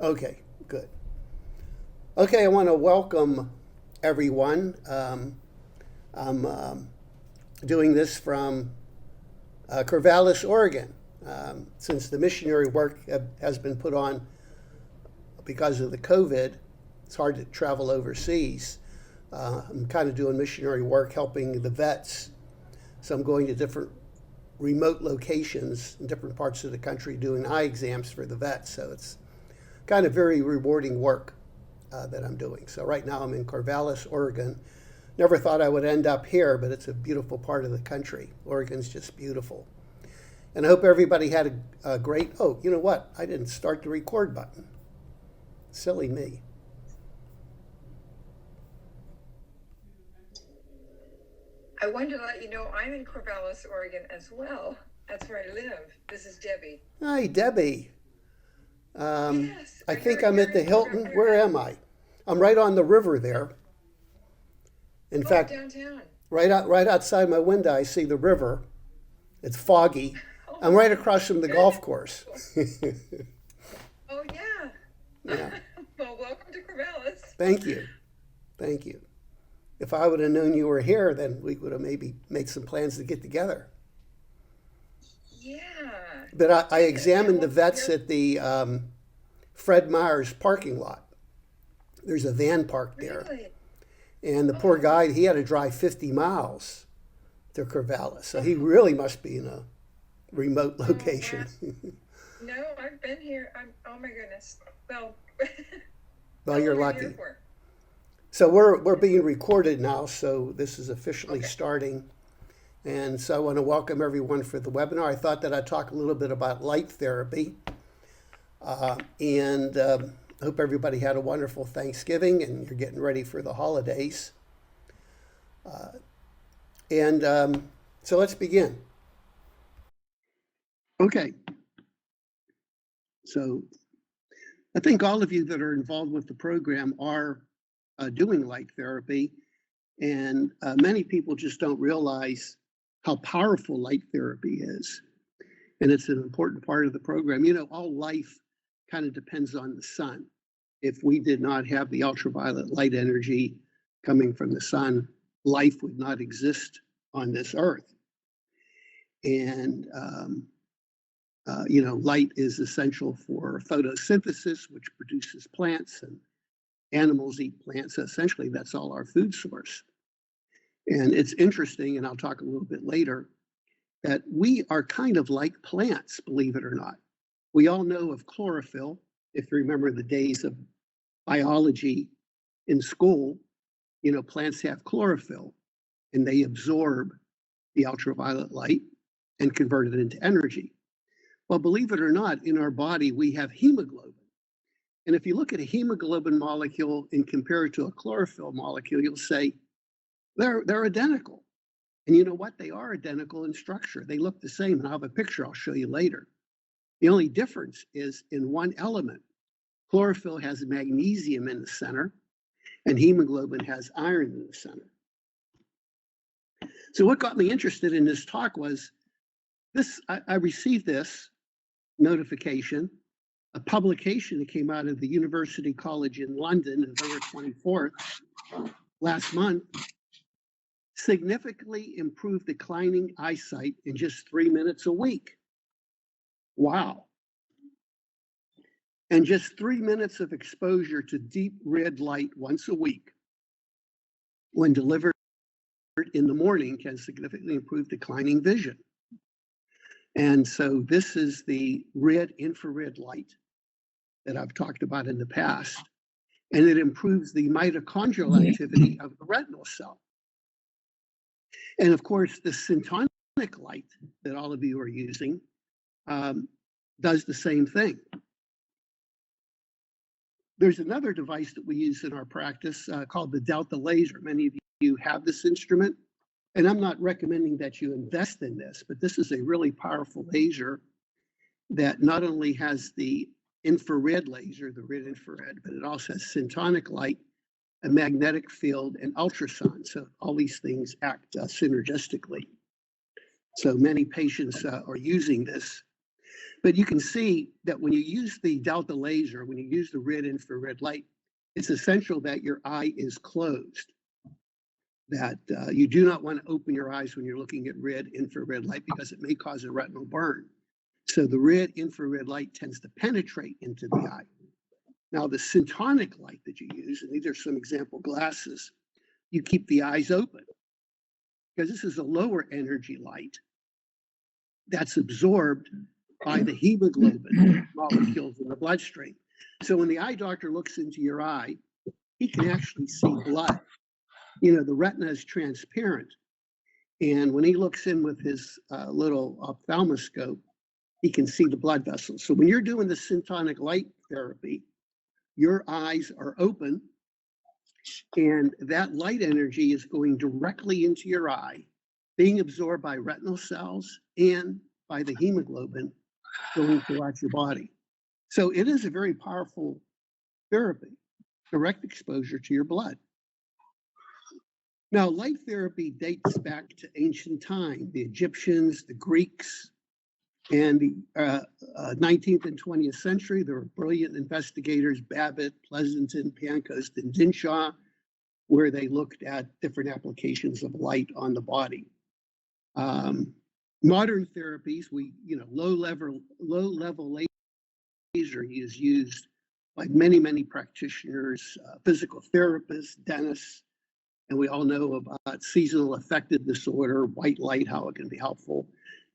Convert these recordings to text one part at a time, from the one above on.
Okay, good. Okay, I want to welcome everyone. I'm doing this from Corvallis, Oregon. Since the missionary work has been put on because of the COVID, it's hard to travel overseas. I'm kind of doing missionary work helping the vets. So I'm going to different remote locations in different parts of the country doing eye exams for the vets. So it's kind of very rewarding work that I'm doing. So right now I'm in Corvallis, Oregon. Never thought I would end up here, but it's a beautiful part of the country. Oregon's just beautiful. And I hope everybody had a great, oh, you know what? I didn't start the record button. Silly me. I wanted to let you know I'm in Corvallis, Oregon as well. That's where I live. This is Debbie. Hi, Debbie. Yes. I think I'm at the Hilton. Where am I? I'm right on the river there. In fact, downtown. right outside my window, I see the river. It's foggy. Oh, I'm right across from the good. golf course. Oh, yeah. Yeah. Well, welcome to Corvallis. Thank you. Thank you. If I would have known you were here, then we would have maybe made some plans to get together. Yeah. But I examined the vets at the Fred Meyer's parking lot. There's a van parked there. Really? And the poor guy, he had to drive 50 miles to Corvallis. So he really must be in a remote location. No, I've been here. Oh, my goodness. Well, Well, you're what are you lucky. here for? So we're being recorded now, so this is officially starting. And so I want to welcome everyone for the webinar. I thought that I'd talk a little bit about light therapy. And I hope everybody had a wonderful Thanksgiving and you're getting ready for the holidays. So let's begin. Okay. So I think all of you that are involved with the program are doing light therapy. And many people just don't realize how powerful light therapy is. And it's an important part of the program. You know, all life kind of depends on the sun. If we did not have the ultraviolet light energy coming from the sun, life would not exist on this earth. And, light is essential for photosynthesis, which produces plants, and animals eat plants. So essentially, that's all our food source. And it's interesting, and I'll talk a little bit later, that we are kind of like plants, believe it or not. We all know of chlorophyll, if you remember the days of biology in school. You know, plants have chlorophyll, and they absorb the ultraviolet light and convert it into energy. Well, believe it or not, in our body, we have hemoglobin. And if you look at a hemoglobin molecule and compare it to a chlorophyll molecule, you'll say they're identical. And you know what? They are identical in structure. They look the same. And I have a picture I'll show you later. The only difference is in one element. Chlorophyll has magnesium in the center, and hemoglobin has iron in the center. So what got me interested in this talk was this. I received this notification, a publication that came out of the University College in London, November 24th, last month, significantly improved declining eyesight in just 3 minutes a week. Wow. And just 3 minutes of exposure to deep red light once a week, when delivered in the morning, can significantly improve declining vision. And so this is the red infrared light that I've talked about in the past. And it improves the mitochondrial activity of the retinal cell. And of course, the syntonic light that all of you are using does the same thing. There's another device that we use in our practice called the Delta laser. Many of you have this instrument. And I'm not recommending that you invest in this, but this is a really powerful laser that not only has the infrared laser, the red infrared, but it also has syntonic light, a magnetic field, and ultrasound. So all these things act synergistically. So many patients are using this. But you can see that when you use the delta laser, when you use the red infrared light, it's essential that your eye is closed, that you do not want to open your eyes when you're looking at red infrared light because it may cause a retinal burn. So the red infrared light tends to penetrate into the eye. Now, the syntonic light that you use, and these are some example glasses, you keep the eyes open because this is a lower energy light that's absorbed by the hemoglobin molecules in the bloodstream. So when the eye doctor looks into your eye, he can actually see blood. You know, the retina is transparent. And when he looks in with his little ophthalmoscope, he can see the blood vessels. So when you're doing the syntonic light therapy, your eyes are open and that light energy is going directly into your eye, being absorbed by retinal cells and by the hemoglobin going throughout your body. So it is a very powerful therapy, direct exposure to your blood. Now, light therapy dates back to ancient time, the Egyptians, the Greeks, and the 19th and 20th century. There were brilliant investigators, Babbitt, Pleasanton, Pancoast, and Dinshaw, where they looked at different applications of light on the body. Modern therapies, low-level laser is used by many practitioners, physical therapists, dentists, and we all know about seasonal affective disorder, white light, how it can be helpful.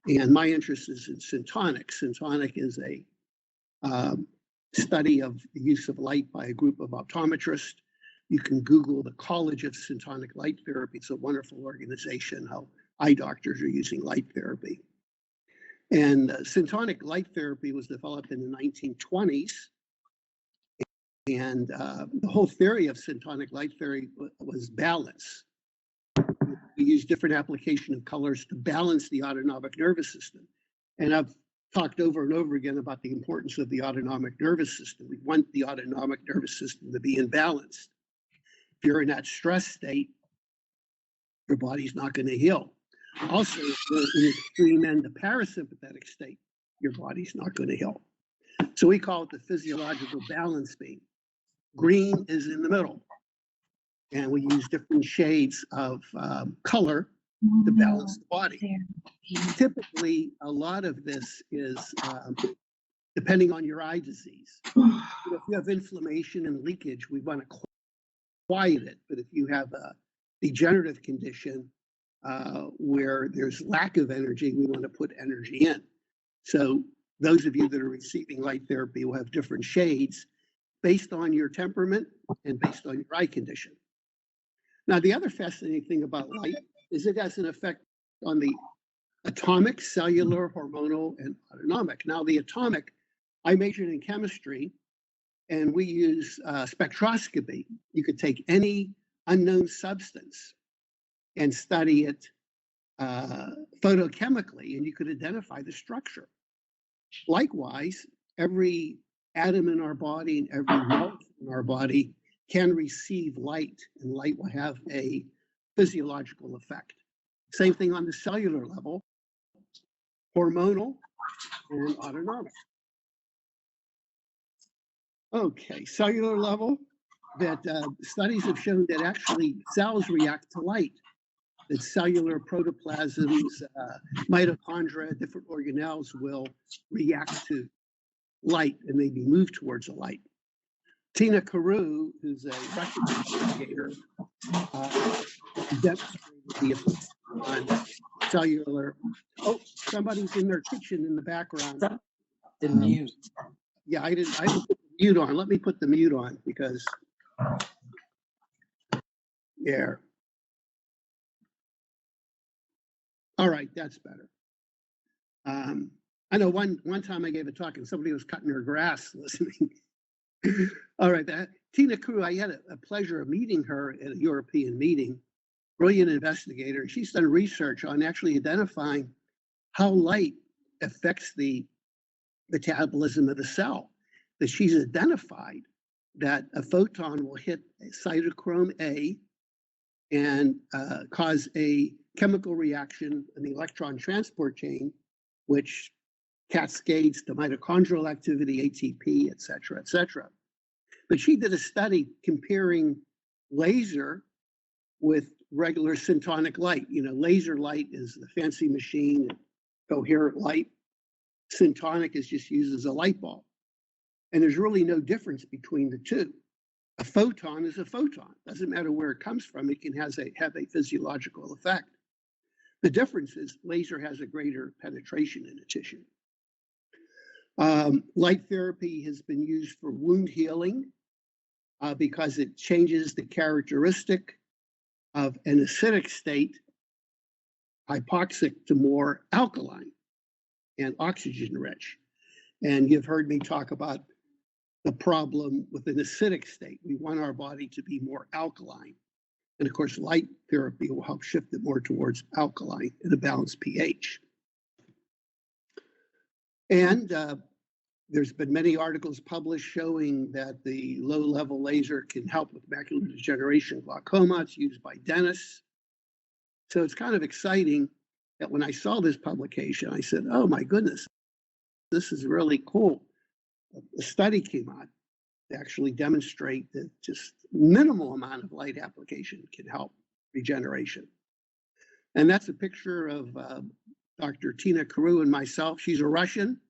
And my interest is in syntonic. Syntonic is a study of the use of light by a group of optometrists. You can Google the College of Syntonic Light Therapy. It's a wonderful organization, how eye doctors are using light therapy. And syntonic light therapy was developed in the 1920s. And the whole theory of syntonic light therapy was balance. We use different application of colors to balance the autonomic nervous system. And I've talked over and over again about the importance of the autonomic nervous system. We want the autonomic nervous system to be in balance. If you're in that stress state, your body's not going to heal. Also, if you're in the extreme end, the parasympathetic state, your body's not going to heal. So we call it the physiological balance beam. Green is in the middle. And we use different shades of color to balance the body. Typically, a lot of this is depending on your eye disease. If you have inflammation and leakage, we want to quiet it. But if you have a degenerative condition where there's lack of energy, we want to put energy in. So those of you that are receiving light therapy will have different shades based on your temperament and based on your eye condition. Now, the other fascinating thing about light is it has an effect on the atomic, cellular, hormonal, and autonomic. Now, the atomic, I majored in chemistry, and we use spectroscopy. You could take any unknown substance and study it photochemically, and you could identify the structure. Likewise, every atom in our body and every molecule in our body can receive light, and light will have a physiological effect. Same thing on the cellular level, hormonal and autonomic. Okay, cellular level, that studies have shown that actually cells react to light, that cellular protoplasms, mitochondria, different organelles will react to light and maybe move towards the light. Tina Carew, who's a Russian investigator, demonstrated the effect on cellular. Oh, somebody's in their kitchen in the background. The mute. Yeah, I didn't put the mute on. Let me put the mute on because yeah. All right, that's better. I know one time I gave a talk and somebody was cutting her grass listening. All right, Tina Carew, I had a pleasure of meeting her at a European meeting, brilliant investigator. She's done research on actually identifying how light affects the metabolism of the cell. That she's identified that a photon will hit cytochrome A and cause a chemical reaction in the electron transport chain, which cascades to mitochondrial activity, ATP, et cetera, et cetera. But she did a study comparing laser with regular syntonic light. You know, laser light is the fancy machine, coherent light. Syntonic is just used as a light bulb. And there's really no difference between the two. A photon is a photon. Doesn't matter where it comes from, it can have a physiological effect. The difference is laser has a greater penetration in the tissue. Light therapy has been used for wound healing because it changes the characteristic of an acidic state, hypoxic, to more alkaline and oxygen rich. And you've heard me talk about the problem with an acidic state. We want our body to be more alkaline. And of course, light therapy will help shift it more towards alkaline and a balanced pH. And there's been many articles published showing that the low-level laser can help with macular degeneration, glaucoma. It's used by dentists. So it's kind of exciting that when I saw this publication, I said, oh my goodness, this is really cool. A study came out to actually demonstrate that just minimal amount of light application can help regeneration. And that's a picture of Dr. Tina Carew and myself. She's a Russian.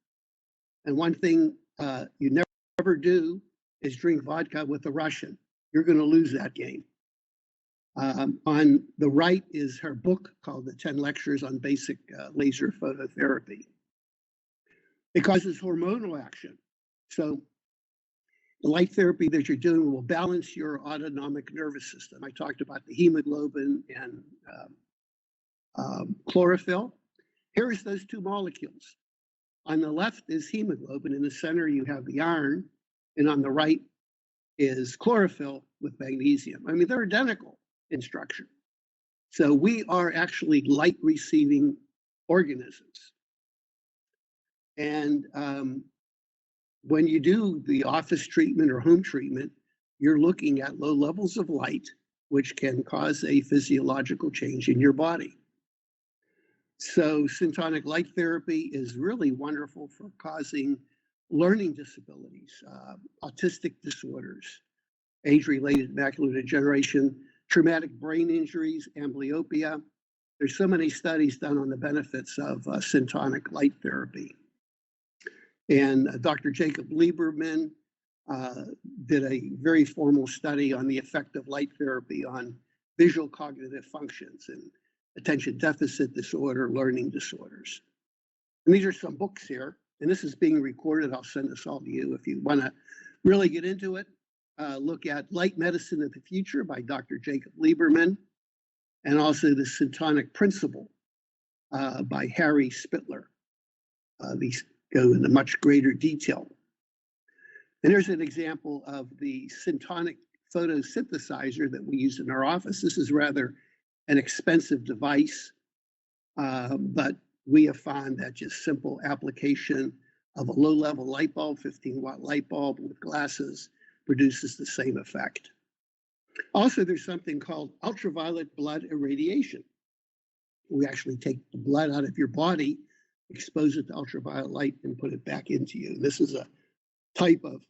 And one thing you never do is drink vodka with a Russian. You're going to lose that game. On the right is her book called The 10 Lectures on Basic Laser Phototherapy. It causes hormonal action. So the light therapy that you're doing will balance your autonomic nervous system. I talked about the hemoglobin and chlorophyll. Here's those two molecules. On the left is hemoglobin. In the center, you have the iron. And on the right is chlorophyll with magnesium. I mean, they're identical in structure. So we are actually light receiving organisms. And when you do the office treatment or home treatment, you're looking at low levels of light, which can cause a physiological change in your body. So syntonic light therapy is really wonderful for causing learning disabilities, autistic disorders, age-related macular degeneration, traumatic brain injuries, amblyopia. There's so many studies done on the benefits of syntonic light therapy. And Dr. Jacob Lieberman did a very formal study on the effect of light therapy on visual cognitive functions and attention deficit disorder, learning disorders. And these are some books here, and this is being recorded. I'll send this all to you if you want to really get into it. Look at Light Medicine of the Future by Dr. Jacob Lieberman, and also the Syntonic Principle by Harry Spittler. These go into much greater detail. And here's an example of the syntonic photosynthesizer that we use in our office. This is rather an expensive device, but we have found that just simple application of a low-level light bulb, 15-watt light bulb with glasses, produces the same effect. Also, there's something called ultraviolet blood irradiation. We actually take the blood out of your body, expose it to ultraviolet light, and put it back into you. This is a type of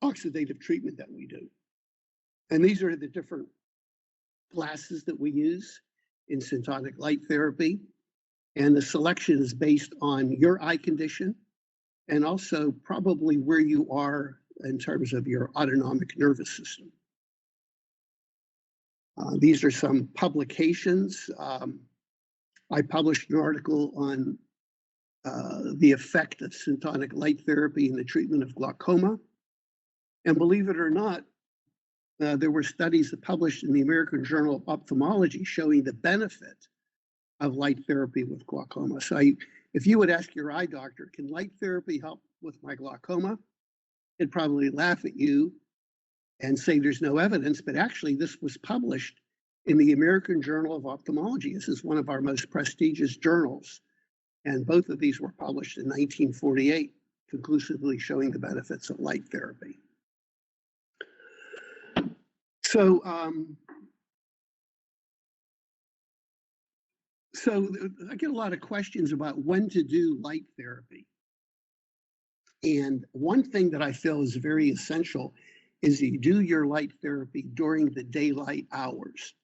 oxidative treatment that we do. And these are the different glasses that we use in syntonic light therapy. And the selection is based on your eye condition and also probably where you are in terms of your autonomic nervous system. These are some publications. I published an article on the effect of syntonic light therapy in the treatment of glaucoma. And believe it or not, there were studies that published in the American Journal of Ophthalmology showing the benefit of light therapy with glaucoma. So if you would ask your eye doctor, can light therapy help with my glaucoma? He'd probably laugh at you and say there's no evidence, but actually this was published in the American Journal of Ophthalmology. This is one of our most prestigious journals. And both of these were published in 1948, conclusively showing the benefits of light therapy. So So I get a lot of questions about when to do light therapy. And one thing that I feel is very essential is you do your light therapy during the daylight hours.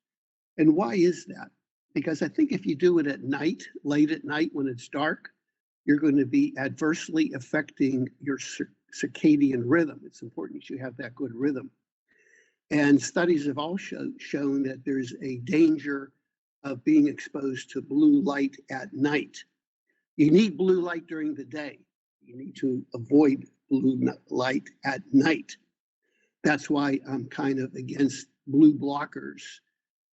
And why is that? Because I think if you do it at night, late at night when it's dark, you're going to be adversely affecting your circadian rhythm. It's important that you have that good rhythm. And studies have also shown that there's a danger of being exposed to blue light at night. You need blue light during the day. You need to avoid blue light at night. That's why I'm kind of against blue blockers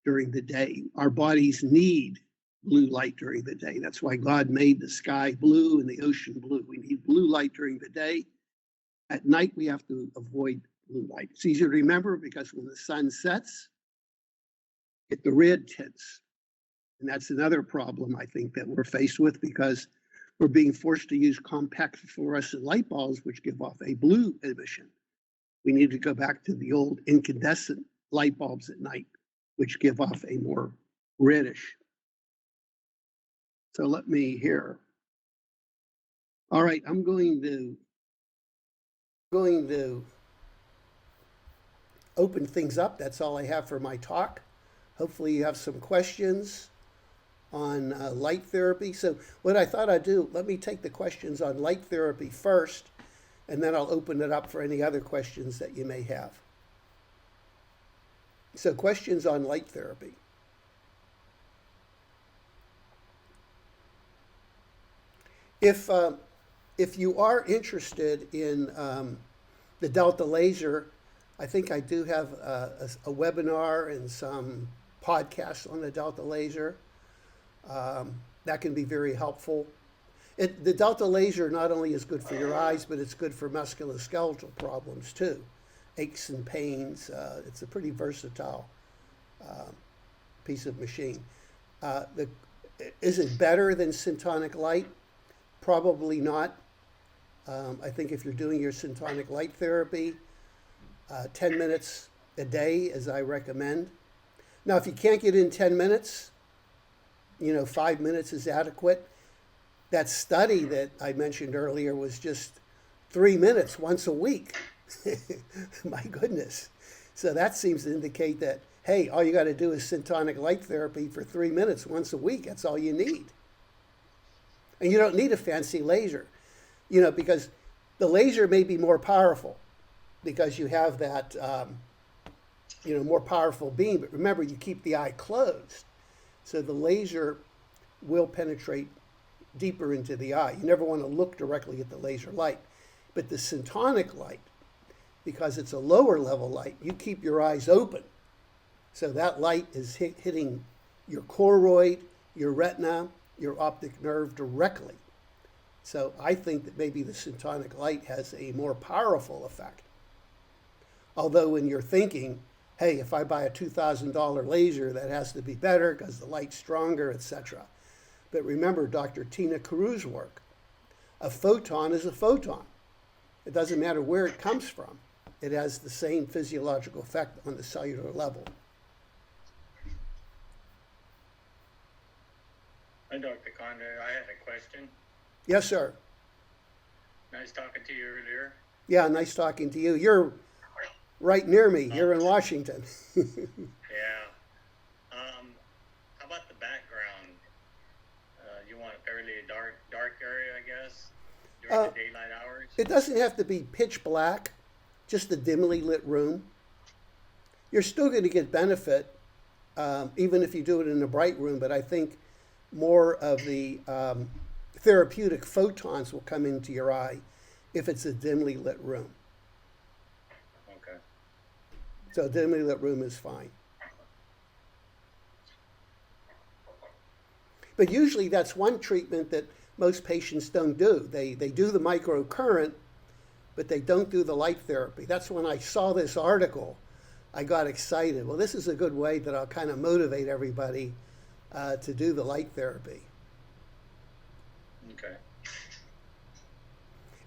during the day. Our bodies need blue light during the day. That's why God made the sky blue and the ocean blue. We need blue light during the day. At night, we have to avoid blue light. It's easier to remember because when the sun sets, the red tints. And that's another problem I think that we're faced with because we're being forced to use compact fluorescent light bulbs, which give off a blue emission. We need to go back to the old incandescent light bulbs at night, which give off a more reddish. So let me hear. All right, I'm going to open things up. That's all I have for my talk. Hopefully you have some questions on light therapy. So what I thought I'd do, let me take the questions on light therapy first, and then I'll open it up for any other questions that you may have. So questions on light therapy. If you are interested in the Delta laser, I think I do have a webinar and some podcasts on the Delta laser. That can be very helpful. The Delta laser not only is good for your eyes, but it's good for musculoskeletal problems too, aches and pains. It's a pretty versatile piece of machine. Is it better than syntonic light? Probably not. I think if you're doing your syntonic light therapy, 10 minutes a day, as I recommend. Now, if you can't get in 10 minutes, 5 minutes is adequate. That study that I mentioned earlier was just 3 minutes once a week. My goodness. So that seems to indicate that, hey, all you got to do is syntonic light therapy for 3 minutes once a week. That's all you need. And you don't need a fancy laser, because the laser may be more powerful because you have that, more powerful beam. But remember, you keep the eye closed. So the laser will penetrate deeper into the eye. You never want to look directly at the laser light. But the syntonic light, because it's a lower level light, you keep your eyes open. So that light is hitting your choroid, your retina, your optic nerve directly. So I think that maybe the syntonic light has a more powerful effect. Although when you're thinking, hey, if I buy a $2,000 laser, that has to be better because the light's stronger, etc. But remember Dr. Tina Caru's work. A photon is a photon. It doesn't matter where it comes from. It has the same physiological effect on the cellular level. Hi, Dr. Kondrot. I had a question. Yes, sir. Nice talking to you earlier. Yeah, nice talking to you. You're right near me. You're in Washington. Yeah. How about the background? You want a fairly dark area, I guess, during the daylight hours? It doesn't have to be pitch black, just a dimly lit room. You're still going to get benefit, even if you do it in a bright room, but I think more of the therapeutic photons will come into your eye if it's a dimly lit room. Okay. So a dimly lit room is fine. But usually that's one treatment that most patients don't do. They do the microcurrent, but they don't do the light therapy. That's when I saw this article, I got excited. Well, this is a good way that I'll kind of motivate everybody to do the light therapy. Okay.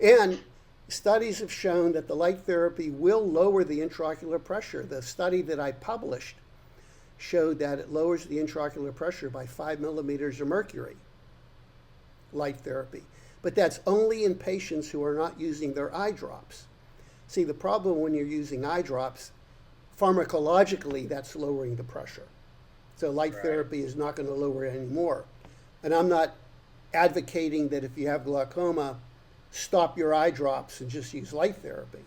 And studies have shown that the light therapy will lower the intraocular pressure. The study that I published showed that it lowers the intraocular pressure by 5 millimeters of mercury, light therapy. But that's only in patients who are not using their eye drops. See, the problem when you're using eye drops, pharmacologically, that's lowering the pressure. So light therapy is not going to lower it anymore. And I'm not advocating that if you have glaucoma, stop your eye drops and just use light therapy.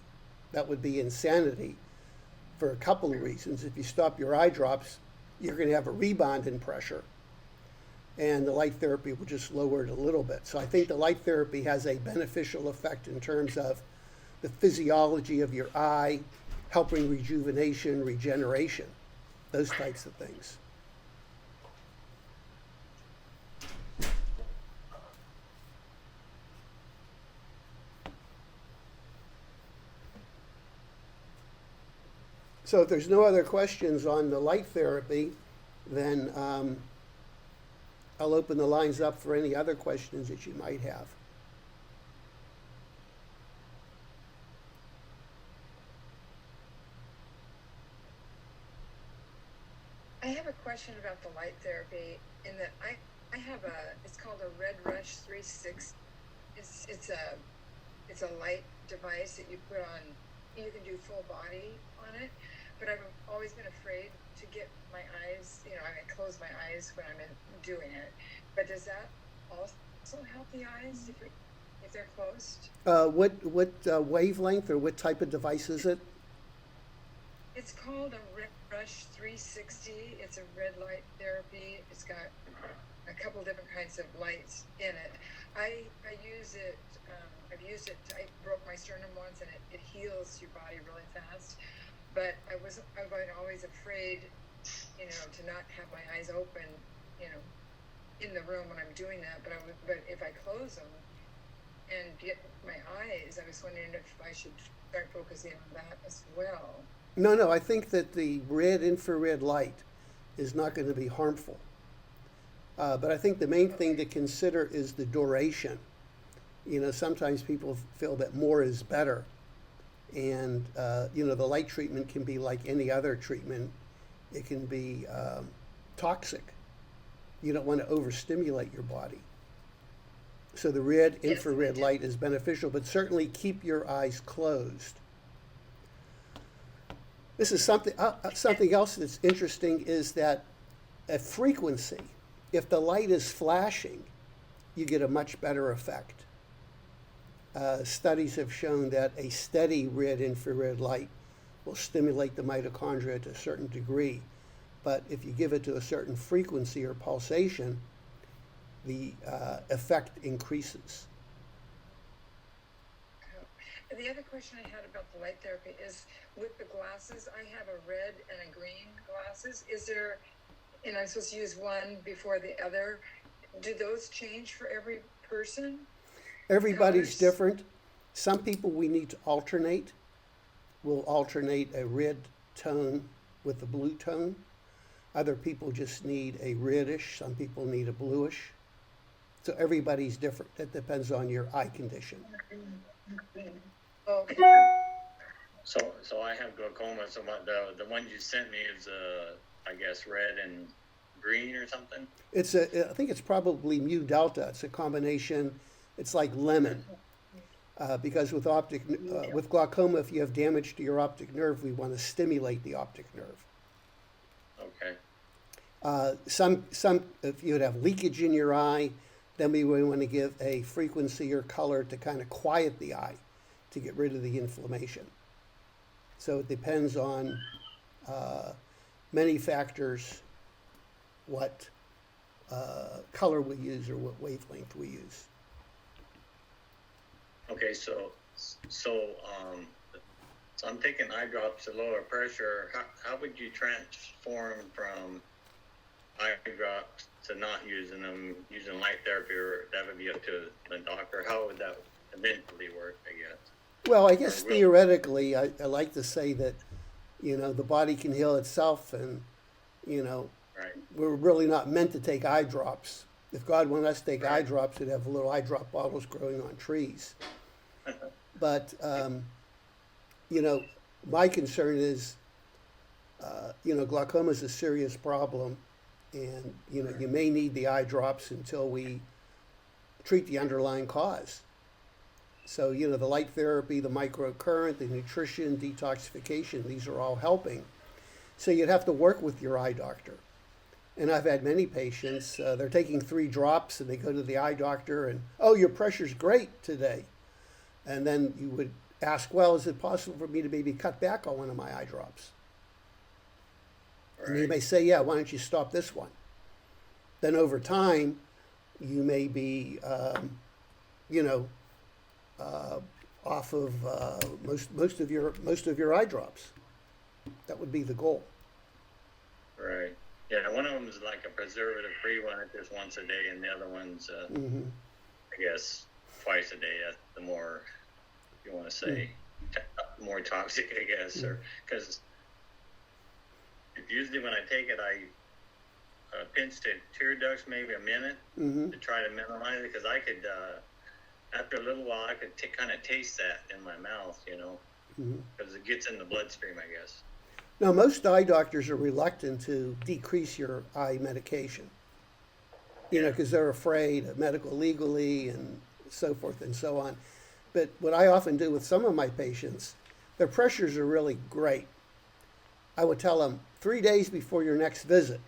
That would be insanity for a couple of reasons. If you stop your eye drops, you're going to have a rebound in pressure, and the light therapy will just lower it a little bit. So I think the light therapy has a beneficial effect in terms of the physiology of your eye, helping rejuvenation, regeneration, those types of things. So if there's no other questions on the light therapy, then I'll open the lines up for any other questions that you might have. I have a question about the light therapy in that I have it's called a Red Rush 360. It's a light device that you put on. You can do full body on it, but I've always been afraid to get my eyes, I close my eyes when I'm doing it. But does that also help the eyes if they're closed? What wavelength or what type of device is it? It's called a Red Rush 360. It's a red light therapy. It's got a couple different kinds of lights in it. I use it. I've used it. I broke my sternum once, and it heals your body really fast. But I've been always afraid, to not have my eyes open, in the room when I'm doing that. But if I close them and get my eyes, I was wondering if I should start focusing on that as well. No, I think that the red infrared light is not going to be harmful. But I think the main thing to consider is the duration. Sometimes people feel that more is better. And, the light treatment can be like any other treatment. It can be toxic. You don't want to overstimulate your body. So the red infrared light is beneficial, but certainly keep your eyes closed. This is something else that's interesting is that at frequency, if the light is flashing, you get a much better effect. Studies have shown that a steady red infrared light will stimulate the mitochondria to a certain degree. But if you give it to a certain frequency or pulsation, the effect increases. And the other question I had about the light therapy is with the glasses, I have a red and a green glasses. Is there, and I'm supposed to use one before the other. Do those change for every person? Everybody's different. Some people we need to alternate. We'll alternate a red tone with a blue tone. Other people just need a reddish. Some people need a bluish. So everybody's different. That depends on your eye condition. Okay. So I have glaucoma. So the one you sent me is I guess red and green or something. I think it's probably mu delta. It's a combination. It's like lemon, because with glaucoma, if you have damage to your optic nerve, we want to stimulate the optic nerve. Okay. Some if you would have leakage in your eye, then we would want to give a frequency or color to kind of quiet the eye, to get rid of the inflammation. So it depends on many factors, what color we use or what wavelength we use. Okay, so I'm taking eye drops to lower pressure. How would you transform from eye drops to not using them, using light therapy, or that would be up to the doctor? How would that eventually work, I guess? Well, I guess theoretically, I like to say that, the body can heal itself, and, Right. we're really not meant to take eye drops. If God wanted us to take eye drops, we'd have little eye drop bottles growing on trees. But, my concern is Glaucoma is a serious problem, and you may need the eye drops until we treat the underlying cause. So the light therapy, the microcurrent, the nutrition, detoxification, these are all helping. So you'd have to work with your eye doctor. And I've had many patients, they're taking 3 drops and they go to the eye doctor and, oh, your pressure's great today. And then you would ask, well, is it possible for me to maybe cut back on one of my eye drops? Right. And you may say, yeah, why don't you stop this one? Then over time, you may be, off of most of your eye drops. That would be the goal. Right. Yeah, one of them is like a preservative-free one, just once a day, and the other one's, I guess, twice a day. That's the more, you want to say, more toxic, I guess, or because usually when I take it, I pinch the tear ducts maybe a minute to try to minimize it, because I could, after a little while, I could kind of taste that in my mouth, because it gets in the bloodstream, I guess. Now, most eye doctors are reluctant to decrease your eye medication, because they're afraid of medical legally and so forth and so on. But what I often do with some of my patients, their pressures are really great. I would tell them 3 days before your next visit,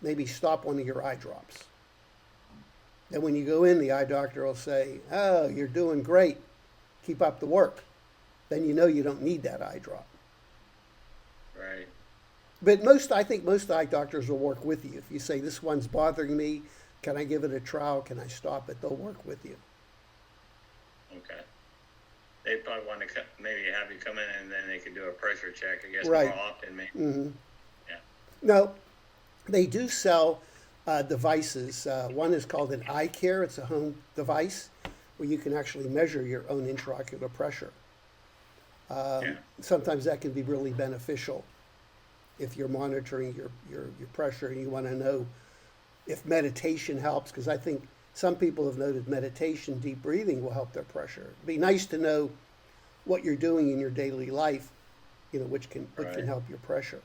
maybe stop one of your eye drops. And when you go in, the eye doctor will say, oh, you're doing great. Keep up the work. Then you don't need that eye drop. Right. But I think most eye doctors will work with you. If you say, this one's bothering me, can I give it a trial? Can I stop it? They'll work with you. Okay. They probably want to maybe have you come in and then they could do a pressure check, I guess, right. more often, maybe. Mm-hmm. Yeah. No, they do sell devices. One is called an eye care. It's a home device where you can actually measure your own intraocular pressure. Sometimes that can be really beneficial if you're monitoring your pressure and you want to know if meditation helps, because I think some people have noted meditation, deep breathing will help their pressure. It'd be nice to know what you're doing in your daily life, which can help your pressure.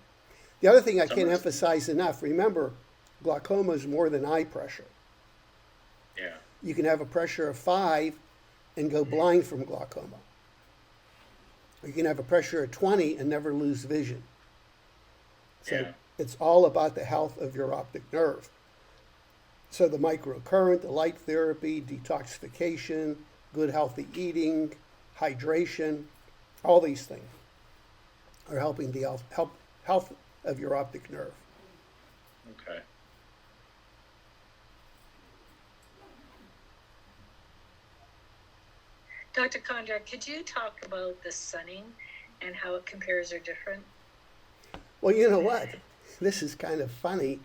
The other thing I can't emphasize enough, remember, glaucoma is more than eye pressure. Yeah. You can have a pressure of 5 and go blind from glaucoma. You can have a pressure of 20 and never lose vision. So it's all about the health of your optic nerve. So the microcurrent, the light therapy, detoxification, good healthy eating, hydration, all these things are helping the health of your optic nerve. Okay. Dr. Kondrot, could you talk about the sunning and how it compares or different? Well, you know what? This is kind of funny.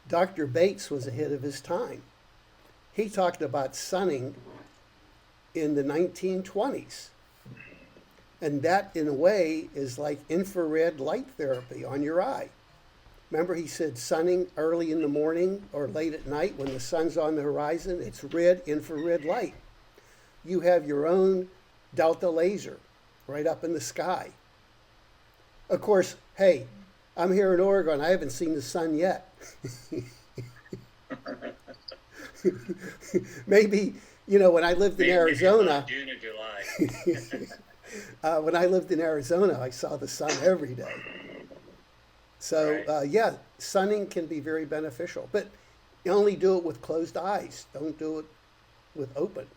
Dr. Bates was ahead of his time. He talked about sunning in the 1920s. And that, in a way, is like infrared light therapy on your eye. Remember, he said sunning early in the morning or late at night when the sun's on the horizon, it's red infrared light. You have your own delta laser right up in the sky. Of course, hey, I'm here in Oregon. I haven't seen the sun yet. Maybe, when I lived in Arizona. June or July. When I lived in Arizona, I saw the sun every day. So, right. Sunning can be very beneficial. But you only do it with closed eyes. Don't do it with open.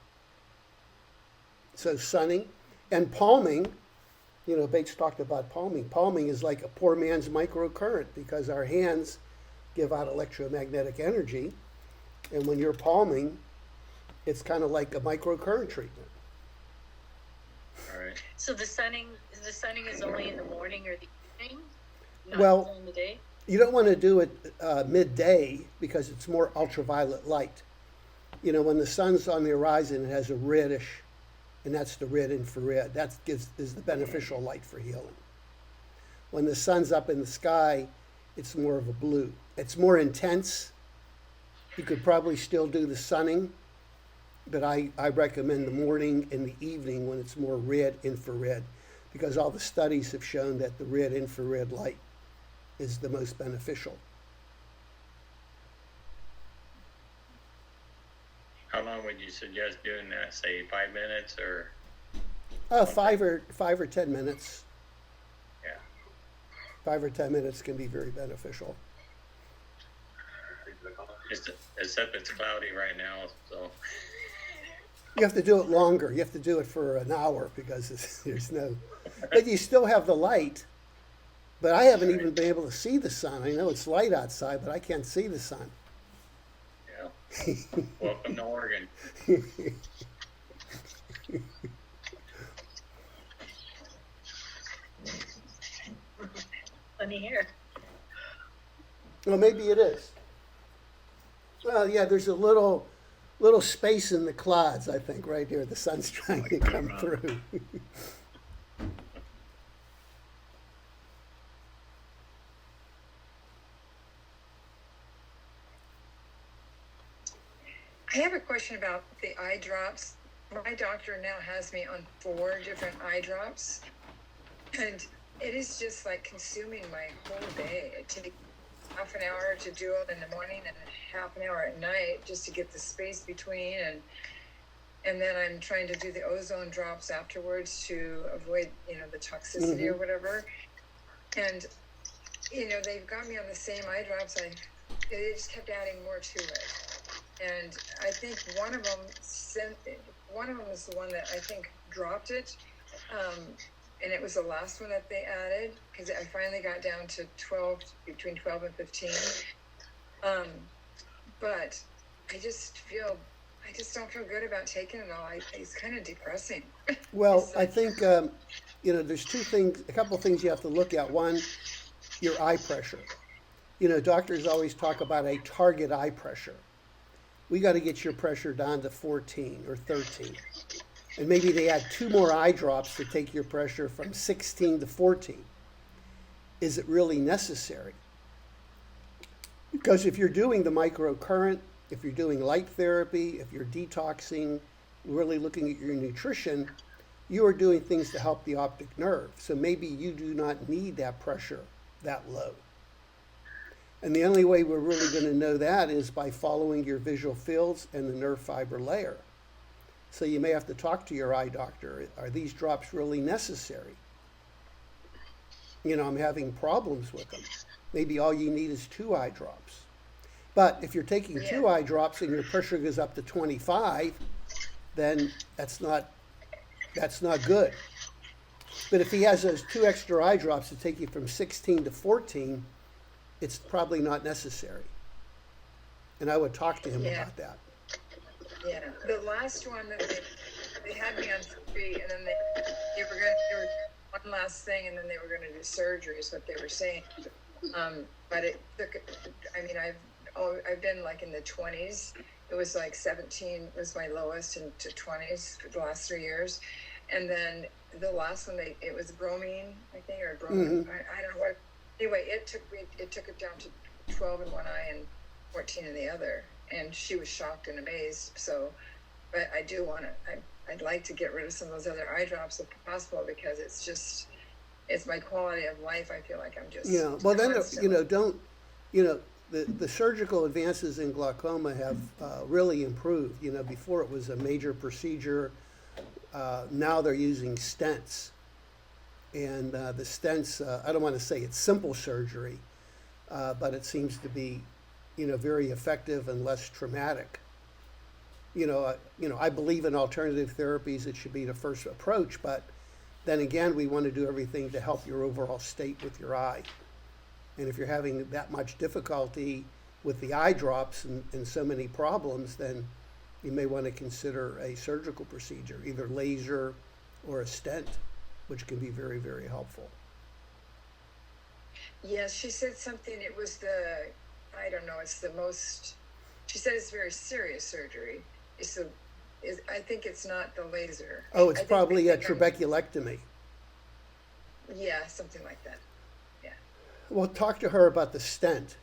So sunning and palming, Bates talked about palming. Palming is like a poor man's microcurrent because our hands give out electromagnetic energy. And when you're palming, it's kind of like a microcurrent treatment. All right. So the sunning is only in the morning or the evening? Not in the day? You don't want to do it midday because it's more ultraviolet light. When the sun's on the horizon, it has a reddish, and that's the red infrared. That is the beneficial light for healing. When the sun's up in the sky, it's more of a blue. It's more intense. You could probably still do the sunning, but I recommend the morning and the evening when it's more red infrared, because all the studies have shown that the red infrared light is the most beneficial. How long would you suggest doing that? Say 5 minutes or? 5 or 10 minutes. Yeah. 5 or 10 minutes can be very beneficial. Except it's cloudy right now, so. You have to do it longer. You have to do it for an hour because there's no, but you still have the light. But I haven't even been able to see the sun. I know it's light outside, but I can't see the sun. Yeah. Welcome to Oregon. Funny here. Well, maybe it is. Well, yeah, there's a little space in the clouds, I think, right here. The sun's trying to come through. I have a question about the eye drops. My doctor now has me on 4 different eye drops, and it is just like consuming my whole day. It takes half an hour to do it in the morning and half an hour at night just to get the space between, and then I'm trying to do the ozone drops afterwards to avoid, the toxicity or whatever. And they've got me on the same eye drops. They just kept adding more to it. And I think one of them is the one that I think dropped it, and it was the last one that they added because I finally got down to 12, between 12 and 15. But I just don't feel good about taking it all. It's kind of depressing. Well, I think there's a couple of things you have to look at. One, your eye pressure. Doctors always talk about a target eye pressure. We got to get your pressure down to 14 or 13. And maybe they add 2 more eye drops to take your pressure from 16 to 14. Is it really necessary? Because if you're doing the microcurrent, if you're doing light therapy, if you're detoxing, really looking at your nutrition, you are doing things to help the optic nerve. So maybe you do not need that pressure that low. And the only way we're really going to know that is by following your visual fields and the nerve fiber layer. So you may have to talk to your eye doctor. Are these drops really necessary? I'm having problems with them. Maybe all you need is 2 eye drops. But if you're taking 2 eye drops and your pressure goes up to 25, then that's not good. But if he has those 2 extra eye drops to take you from 16 to 14, it's probably not necessary. And I would talk to him about that. Yeah, the last one that they had me on 3, and then they were going to do one last thing, and then they were going to do surgery, is what they were saying. But it took. I've been like in the 20s. It was like 17 was my lowest into 20s for the last 3 years, and then the last one it was bromine, I think, or bromine. I don't know what. Anyway, it took it down to 12 in one eye and 14 in the other, and she was shocked and amazed. So, but I do want to. I'd like to get rid of some of those other eye drops if possible, because it's my quality of life. I feel like I'm just Well, then the surgical advances in glaucoma have really improved. Before it was a major procedure. Now they're using stents. And the stents, I don't want to say it's simple surgery, but it seems to be, very effective and less traumatic. I believe in alternative therapies. It should be the first approach, but then again, we want to do everything to help your overall state with your eye. And if you're having that much difficulty with the eye drops and so many problems, then you may want to consider a surgical procedure, either laser or a stent, which can be very, very helpful. Yes, she said something. It was it's the most. She said it's very serious surgery. I think it's not the laser. Oh, it's probably a trabeculectomy. Yeah, something like that. Yeah. Well, talk to her about the stent.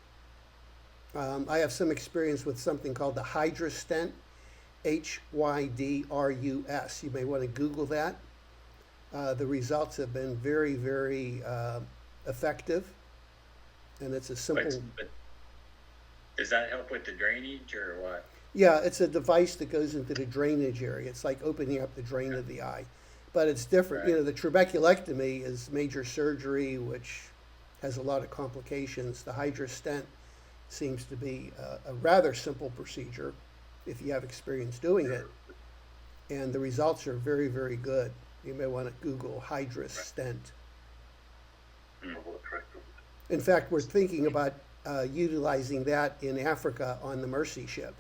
I have some experience with something called the Hydrus stent, Hydrus. You may want to Google that. The results have been very, very effective, and it's a simple. But does that help with the drainage or what? Yeah, it's a device that goes into the drainage area. It's like opening up the drain of the eye, but it's different. You know, Right. the trabeculectomy is major surgery, which has a lot of complications. The hydro stent seems to be a rather simple procedure if you have experience doing it, and the results are very, very good. You may want to Google hydro stent. Hmm. In fact, we're thinking about utilizing that in Africa on the Mercy ship,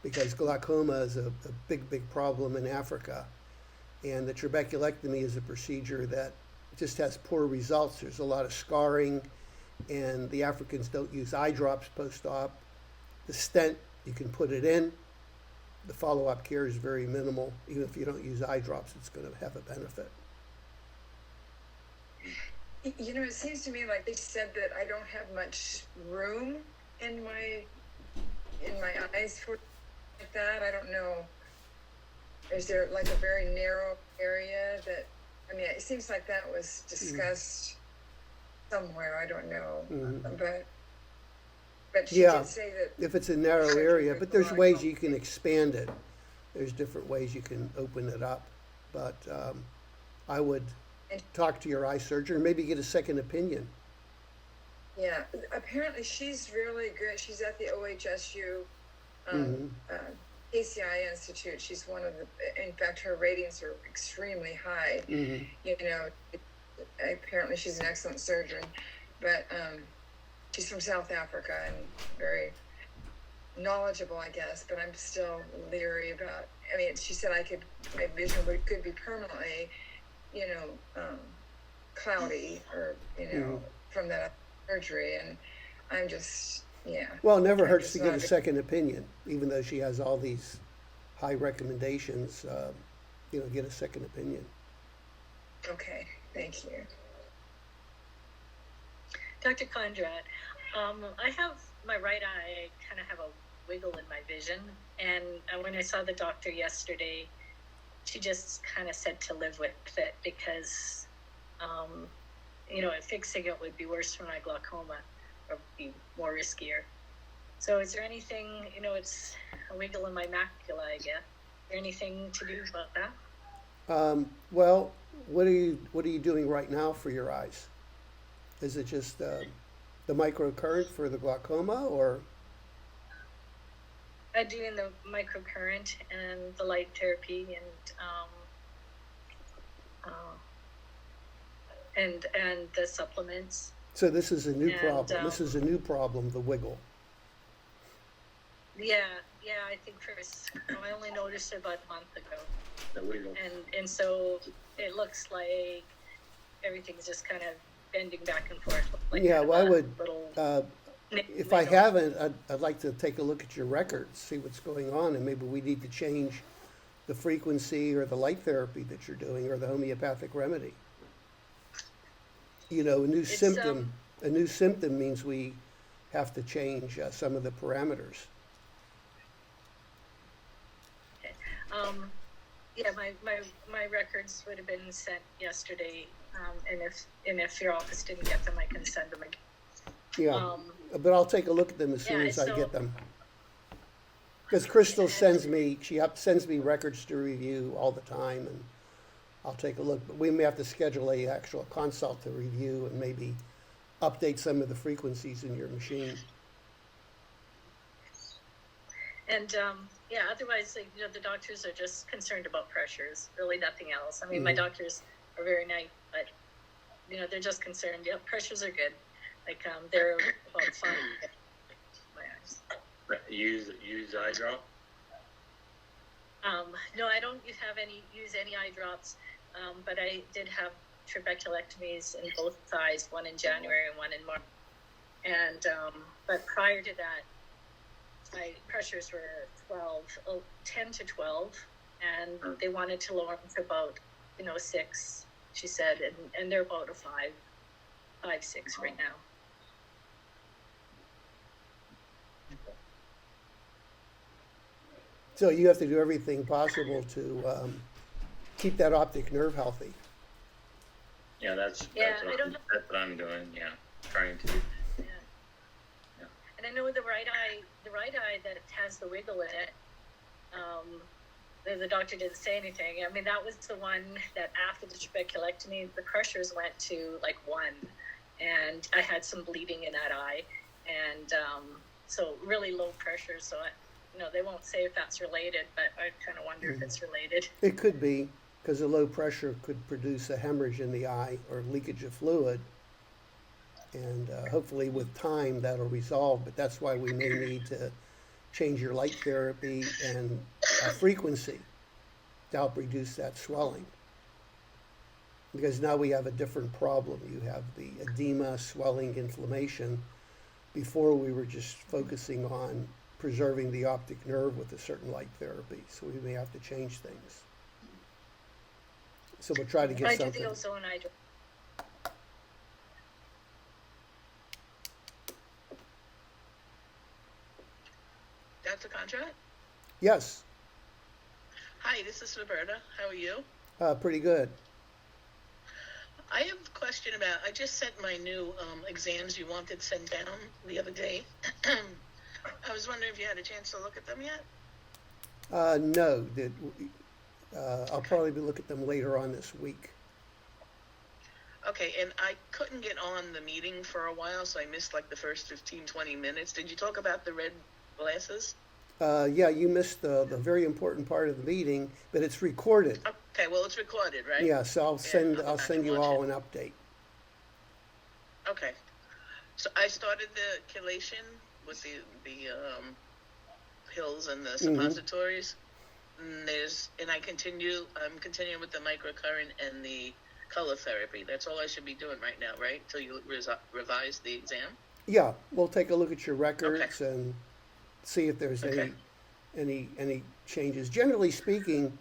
because glaucoma is a big, big problem in Africa. And the trabeculectomy is a procedure that just has poor results. There's a lot of scarring, and the Africans don't use eye drops post-op. The stent, you can put it in. The follow-up care is very minimal. Even if you don't use eye drops, it's going to have a benefit. You know, it seems to me like they said that I don't have much room in my eyes for like that. I don't know. Is there like a very narrow area that? I mean, it seems like that was discussed somewhere. I don't know, but she Yeah. did say that. If it's a narrow Surgery area, with but the there's ways glaucoma. you can expand it. There's different ways you can open it up. But I would talk to your eye surgeon, or maybe get a second opinion. Yeah, apparently she's really good. She's at the OHSU Mhm. ACI Institute. She's one of the, in fact, her ratings are extremely high. Mhm. You know, apparently she's an excellent surgeon, but she's from South Africa and very knowledgeable, I guess, but I'm still leery about, I mean, she said my vision could be permanently, you know, cloudy or, you know, from that surgery. And I'm just, yeah. Well, it never I'm hurts just to get a not- second opinion, even though she has all these high recommendations. Get a second opinion. Okay, thank you. Dr. Kondrot, I have my right eye, I kind of have a wiggle in my vision. And when I saw the doctor yesterday, she just kind of said to live with it because, fixing it would be worse for my glaucoma or be more riskier. So is there anything, it's a wiggle in my macula, I guess. Is there anything to do about that? Well, what are you doing right now for your eyes? Is it just the microcurrent for the glaucoma, or? I'm doing the microcurrent and the light therapy and the supplements. So this is a new And, problem. This is a new problem, the wiggle. Yeah, I think first I only noticed it about a month ago. The wiggle. And so it looks like everything's just kind of bending back and forth. Like Yeah, kind of well, I a would, little if I wiggle. haven't, I'd like to take a look at your records, see what's going on, and maybe we need to change the frequency or the light therapy that you're doing, or the homeopathic remedy. A new symptom means we have to change some of the parameters. Yeah, my records would have been sent yesterday, and if your office didn't get them, I can send them again. Yeah, but I'll take a look at them as soon yeah, as I so- get them. Because Crystal sends me records to review all the time, and I'll take a look. But we may have to schedule a actual consult to review and maybe update some of the frequencies in your machine. And otherwise, the doctors are just concerned about pressures, really nothing else. I mean, my doctors are very nice, but they're just concerned. Yeah, pressures are good. Like they're about fine. My eyes. Use eye drop. No, I don't use any eye drops, but I did have trabeculectomies in both eyes, one in January and one in March. And but prior to that, my pressures were 10 to 12, and they wanted to lower them to about 6, she said, and they're about a 5, 6 right now. So you have to do everything possible to keep that optic nerve healthy. Yeah, that's Yeah, what I don't know. that's what I'm doing. Yeah, trying to. Yeah. Yeah. And I know the right eye that has the wiggle in it, the doctor didn't say anything. I mean, that was the one that after the trabeculectomy, the pressures went to like 1, and I had some bleeding in that eye, and so really low pressure. So they won't say if that's related, but I kind of wonder if it's related. It could be, because the low pressure could produce a hemorrhage in the eye or leakage of fluid. And hopefully with time that'll resolve, but that's why we may need to change your light therapy and frequency to help reduce that swelling. Because now we have a different problem. You have the edema, swelling, inflammation. Before we were just focusing on preserving the optic nerve with a certain light therapy. So we may have to change things. So we'll try to get I something. do the ozone eye drop. Dr. Kondrot? Yes, Hi, this is Roberta. How are you? pretty good. I have a question about, I just sent my new exams you wanted sent down the other day. I was wondering if you had a chance to look at them yet? No, I'll probably look at them later on this week. Okay, and I couldn't get on the meeting for a while, so I missed like the first 15, 20 minutes. Did you talk about the red glasses? Yeah, you missed the very important part of the meeting, but it's recorded. Okay, well, it's recorded, right? Yeah, so I'll send I'll go back and you watch all it. an update. Okay. So I started the chelation with the pills and the suppositories. And I'm continuing with the microcurrent and the color therapy. That's all I should be doing right now, right? Till you revise the exam? Yeah, we'll take a look at your records and see if there's Okay. any changes. Generally speaking,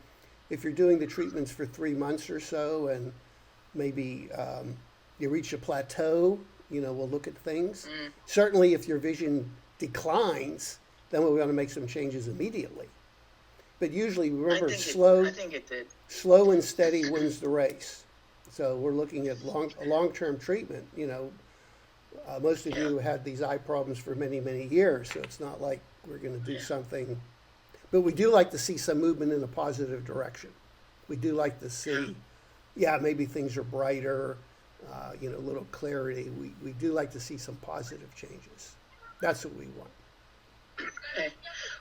if you're doing the treatments for 3 months or so and maybe you reach a plateau, we'll look at things. Certainly if your vision declines, then we're going to make some changes immediately. But usually, remember, I think it did. slow and steady wins the race. So we're looking at long-term treatment. Most of you had these eye problems for many, many years, so it's not like we're going to do something. But we do like to see some movement in a positive direction. We do like to see, maybe things are brighter, a little clarity. We do like to see some positive changes. That's what we want. Okay.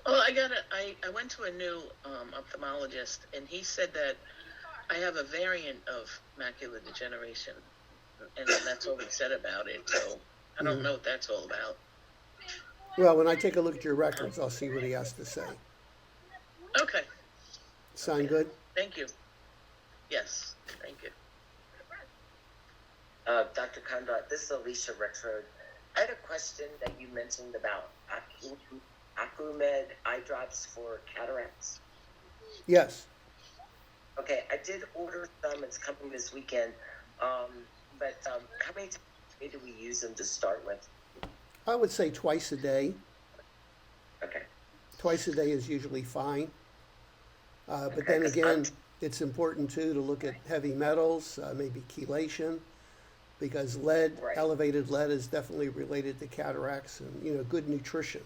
Well, I went to a new ophthalmologist, and he said that I have a variant of macular degeneration, and that's all he said about it. So I don't know what that's all about. Well, when I take a look at your records, I'll see what he has to say. Okay. Sound good? Thank you. Yes. Thank you. Dr. Kondrot, this is Alicia Rexroad. I had a question that you mentioned about Acumed eye drops for cataracts. Yes. Okay, I did order some. It's coming this weekend. But how many times a day do we use them to start with? I would say twice a day. Okay. Twice a day is usually fine. But then again, it's important too to look at heavy metals, maybe chelation, because elevated lead is definitely related to cataracts, and good nutrition.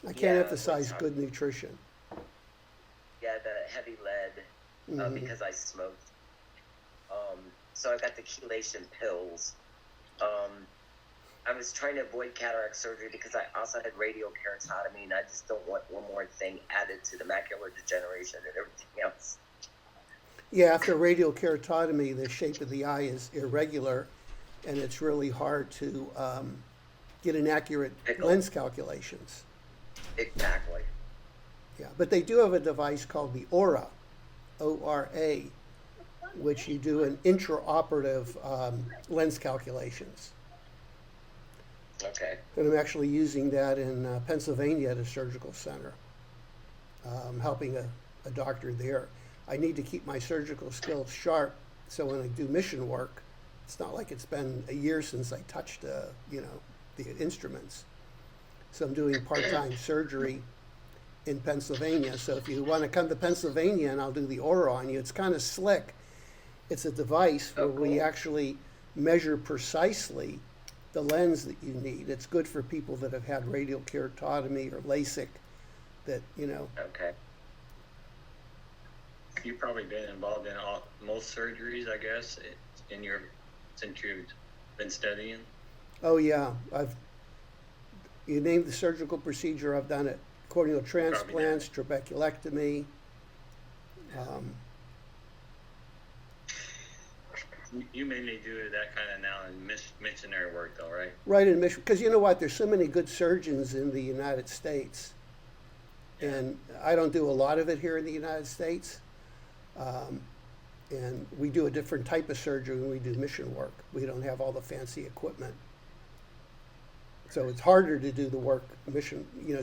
I can't emphasize good nutrition. Yeah, the heavy lead, because I smoked. So I got the chelation pills. I was trying to avoid cataract surgery because I also had radial keratotomy, and I just don't want one more thing added to the macular degeneration and everything else. Yeah, after radial keratotomy, the shape of the eye is irregular, and it's really hard to get an accurate lens calculations. Exactly. Yeah, but they do have a device called the ORA, O-R-A, which you do an intraoperative lens calculations. Okay. And I'm actually using that in Pennsylvania at a surgical center, helping a doctor there. I need to keep my surgical skills sharp, so when I do mission work, it's not like it's been a year since I touched, the instruments. So I'm doing part-time surgery in Pennsylvania. So if you want to come to Pennsylvania and I'll do the ORA on you, it's kind of slick. It's a device where Oh, we cool. actually measure precisely the lens that you need. It's good for people that have had radial keratotomy or LASIK that, you know. Okay. You've probably been involved in most surgeries, I guess, in your since you've been studying. Oh yeah, you named the surgical procedure, I've done it. Corneal transplants, trabeculectomy. Um, You mainly do that kind of now in missionary work, though, right? right in Michigan, because you know what? There's so many good surgeons in the United States, and I don't do a lot of it here in the United States. And we do a different type of surgery when we do mission work. We don't have all the fancy equipment. So it's harder to do the work,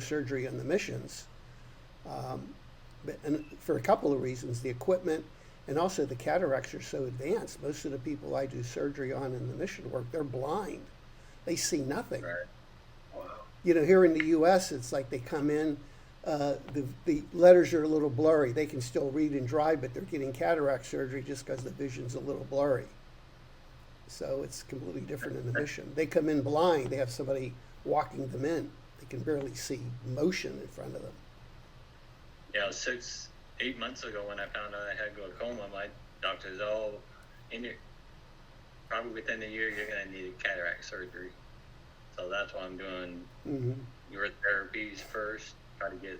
surgery on the missions. And for a couple of reasons, the equipment and also the cataracts are so advanced. Most of the people I do surgery on in the mission work, they're blind. They see nothing. Right. Wow. You know, here in the U.S., it's like they come in, the letters are a little blurry. They can still read and drive, but they're getting cataract surgery just because the vision's a little blurry. So it's completely different in the mission. They come in blind. They have somebody walking them in. They can barely see motion in front of them. Yeah, 8 months ago when I found out I had glaucoma, my doctors probably within a year you're going to need cataract surgery. So that's why I'm doing your therapies first, try to get,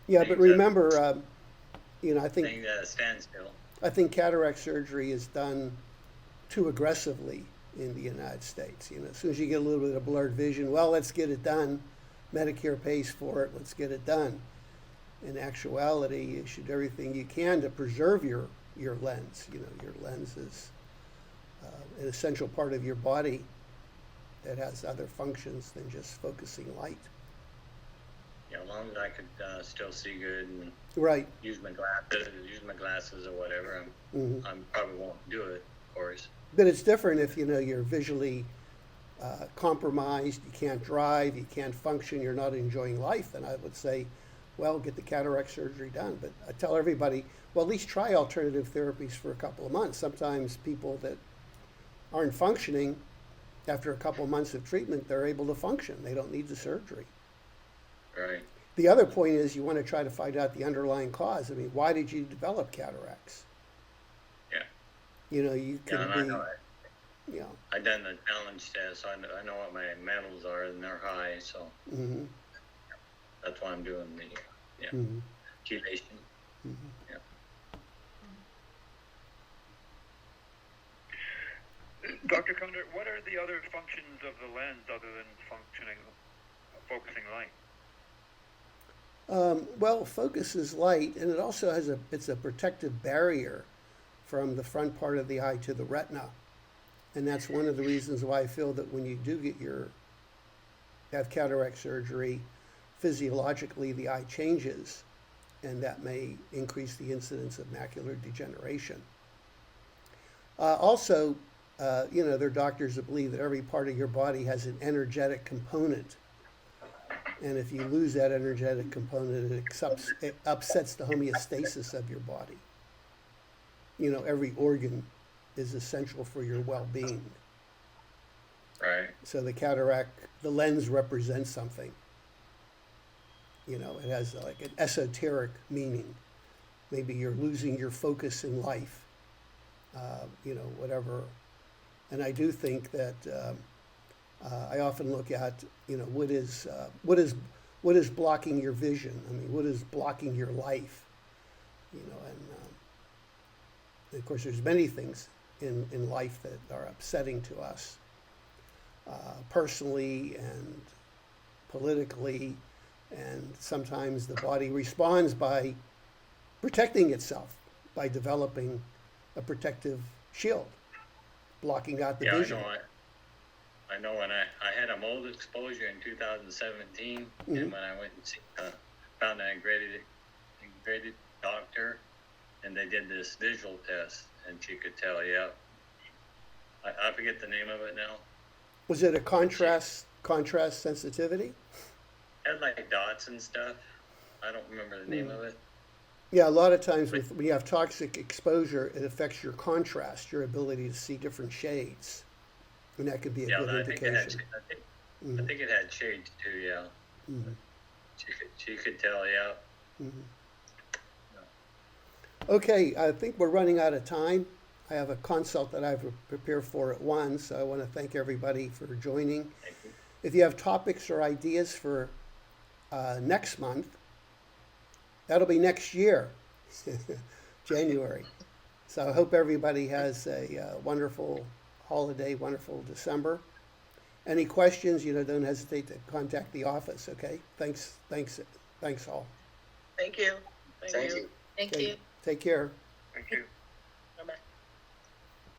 Yeah, but remember, I think things at a standstill. I think cataract surgery is done too aggressively in the United States. You know, as soon as you get a little bit of blurred vision, well, let's get it done. Medicare pays for it. Let's get it done. In actuality, you should do everything you can to preserve your lens. You know, your lens is an essential part of your body that has other functions than just focusing light. Yeah, as long as I could still see good and Right. use my glasses or whatever, I probably won't do it, of course. But it's different if you're visually compromised, you can't drive, you can't function, you're not enjoying life. Then I would say, well, get the cataract surgery done. But I tell everybody, well, at least try alternative therapies for a couple of months. Sometimes people that aren't functioning, after a couple of months of treatment, they're able to function. They don't need the surgery. Right. The other point is you want to try to find out the underlying cause. I mean, why did you develop cataracts? Yeah. You can I know it. Yeah. I done the challenge test, so I know what my metals are, and they're high, so that's why I'm doing the chelation. Yeah. Dr. Kondrot, what are the other functions of the lens other than focusing light? Well, focus is light, and it also it's a protective barrier from the front part of the eye to the retina. And that's one of the reasons why I feel that when you do have cataract surgery, physiologically the eye changes, and that may increase the incidence of macular degeneration. Also, there are doctors that believe that every part of your body has an energetic component. And if you lose that energetic component, it upsets the homeostasis of your body. Every organ is essential for your well-being. Right. So the lens represents something. It has like an esoteric meaning. Maybe you're losing your focus in life, whatever. And I do think that I often look at, what is blocking your vision? I mean, what is blocking your life? And of course, there's many things in life that are upsetting to us, personally and politically, and sometimes the body responds by protecting itself, by developing a protective shield, blocking out the vision. I know when I had a mold exposure in 2017, and when I went and found an integrated doctor, and they did this visual test, and she could tell, I forget the name of it now. Was it a contrast sensitivity? It had like dots and stuff. I don't remember the name of it. Yeah, a lot of times when you have toxic exposure, it affects your contrast, your ability to see different shades. And that could be a Yeah, good I think it had, indication. I Mhm, think it had shades too, yeah. mhm, She could tell, yeah. mhm. Okay, I think we're running out of time. I have a consult that I've prepared for at 1, so I want to thank everybody for joining. Thank you. If you have topics or ideas for next month, that'll be next year, January. So I hope everybody has a wonderful holiday, wonderful December. Any questions, don't hesitate to contact the office, okay? Thanks all. Thank you. Thank you. Thank Okay, you. take care. Thank you.